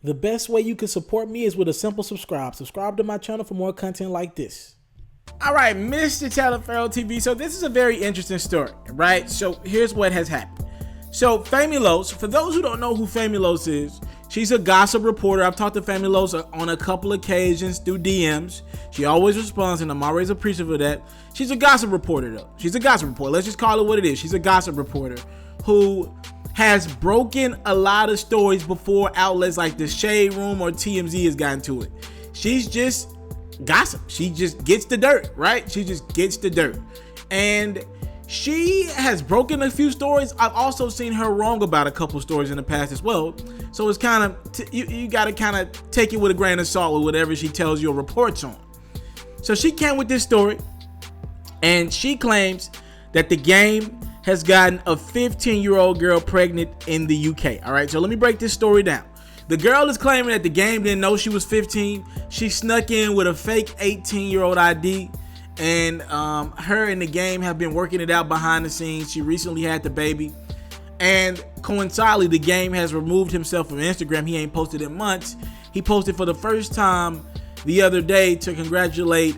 The best way you can support me is with a simple subscribe. Subscribe to my channel for more content like this. All right, Mr. Taliaferro TV. So this is a very interesting story, right? So here's what has happened. So Famulos, for those who don't know who Famulos is, she's a gossip reporter. I've talked to Famulos on a couple occasions through DMs. She always responds, and I'm always appreciative of that. She's a gossip reporter, though. She's a gossip reporter. Let's just call it what it is. She's a gossip reporter who has broken a lot of stories before outlets like the Shade Room or TMZ has gotten to it. She's just gossip. She just gets the dirt, right? She just gets the dirt. And she has broken a few stories. I've also seen her wrong about a couple stories in the past as well. So it's kind of, you got to kind of take it with a grain of salt with whatever she tells you or reports on. So she came with this story, and she claims that the game has gotten a 15-year-old girl pregnant in the UK. All right, so let me break this story down. The girl is claiming that the game didn't know she was 15. She snuck in with a fake 18-year-old ID, and her and the game have been working it out behind the scenes. She recently had the baby, and coincidentally, the game has removed himself from Instagram. He ain't posted in months. He posted for the first time the other day to congratulate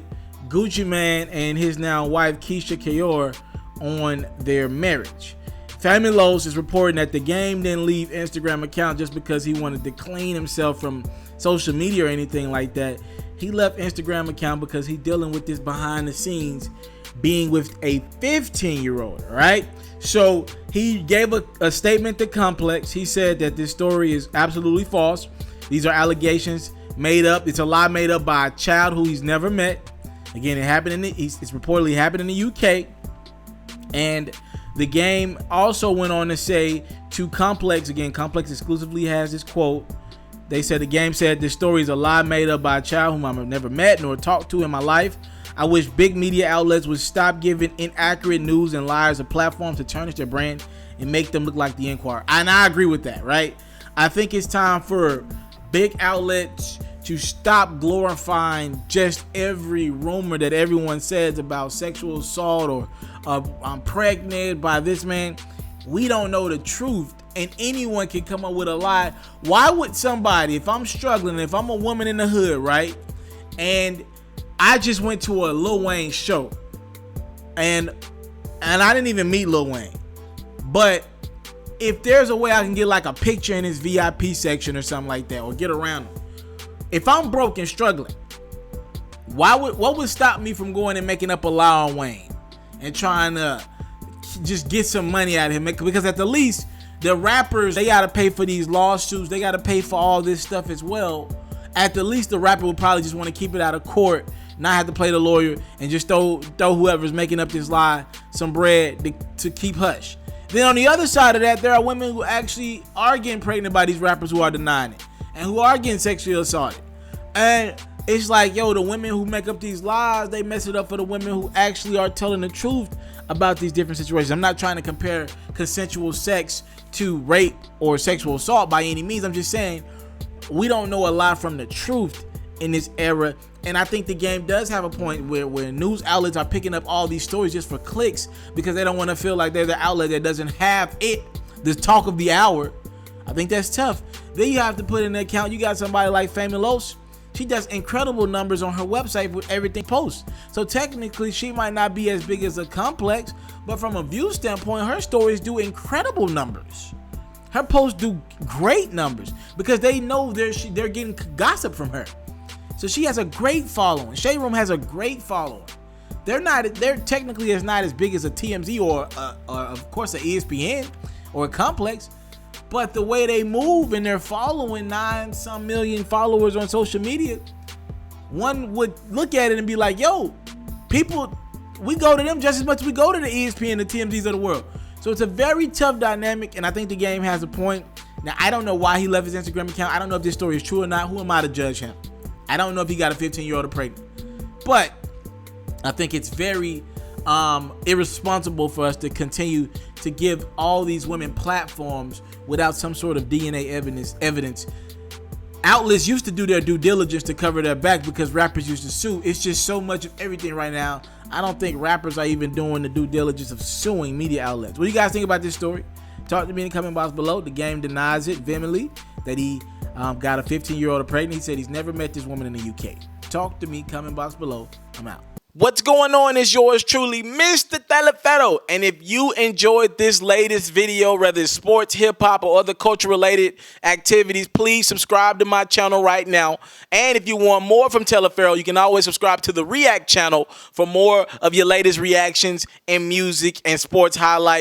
Gucci Mane and his now wife Keisha Kayor on their marriage. Famulos is reporting that the game didn't leave Instagram account just because he wanted to clean himself from social media or anything like that. He left Instagram account because he's dealing with this behind the scenes being with a 15-year-old, right? So he gave a statement to Complex. He said that this story is absolutely false. These are allegations made up. It's a lie made up by a child who he's never met. Again, it's reportedly happened in the UK. And the game also went on to say to Complex, again, Complex exclusively has this quote. They said the game said this story is a lie made up by a child whom I've never met nor talked to in my life. I wish big media outlets would stop giving inaccurate news and liars a platform to tarnish their brand and make them look like the Inquirer. And I agree with that, right? I think it's time for big outlets to stop glorifying just every rumor that everyone says about sexual assault or I'm pregnant by this man. We don't know the truth, and anyone can come up with a lie. Why would somebody, if I'm struggling, if I'm a woman in the hood, right, and I just went to a Lil Wayne show, and I didn't even meet Lil Wayne, but if there's a way I can get like a picture in his VIP section or something like that, or get around him, if I'm broke and struggling, what would stop me from going and making up a lie on Wayne and trying to just get some money out of him? Because at the least, the rappers, they got to pay for these lawsuits. They got to pay for all this stuff as well. At the least, the rapper would probably just want to keep it out of court, not have to play the lawyer, and just throw whoever's making up this lie some bread to keep hush. Then on the other side of that, there are women who actually are getting pregnant by these rappers who are denying it, and who are getting sexually assaulted. And it's like, yo, the women who make up these lies, they mess it up for the women who actually are telling the truth about these different situations. I'm not trying to compare consensual sex to rape or sexual assault by any means. I'm just saying we don't know a lot from the truth in this era. And I think the game does have a point where news outlets are picking up all these stories just for clicks because they don't want to feel like they're the outlet that doesn't have the talk of the hour. I think that's tough. Then you have to put in the account, you got somebody like Famulos. She does incredible numbers on her website with everything posts. So technically, she might not be as big as a Complex, but from a view standpoint, her stories do incredible numbers. Her posts do great numbers because they know they're getting gossip from her. So she has a great following. Shade Room has a great following. They're technically not as big as a TMZ or of course, a ESPN or a Complex. But the way they move and they're following 9-some million followers on social media, one would look at it and be like, yo, people, we go to them just as much as we go to the ESPN and the TMZs of the world. So it's a very tough dynamic, and I think the game has a point. Now, I don't know why he left his Instagram account. I don't know if this story is true or not. Who am I to judge him? I don't know if he got a 15-year-old pregnant. But I think it's very irresponsible for us to continue to give all these women platforms without some sort of DNA evidence. Outlets used to do their due diligence to cover their back because rappers used to sue. It's just so much of everything right now. I don't think rappers are even doing the due diligence of suing media outlets. What do you guys think about this story? Talk to me in the comment box below. The game denies it vehemently. that he got a 15-year-old pregnant. He said he's never met this woman in the UK. Talk to me, comment box below. I'm out. What's going on is yours truly, Mr. Taliaferro. And if you enjoyed this latest video, whether it's sports, hip-hop, or other culture-related activities, please subscribe to my channel right now. And if you want more from Taliaferro, you can always subscribe to the React channel for more of your latest reactions and music and sports highlights.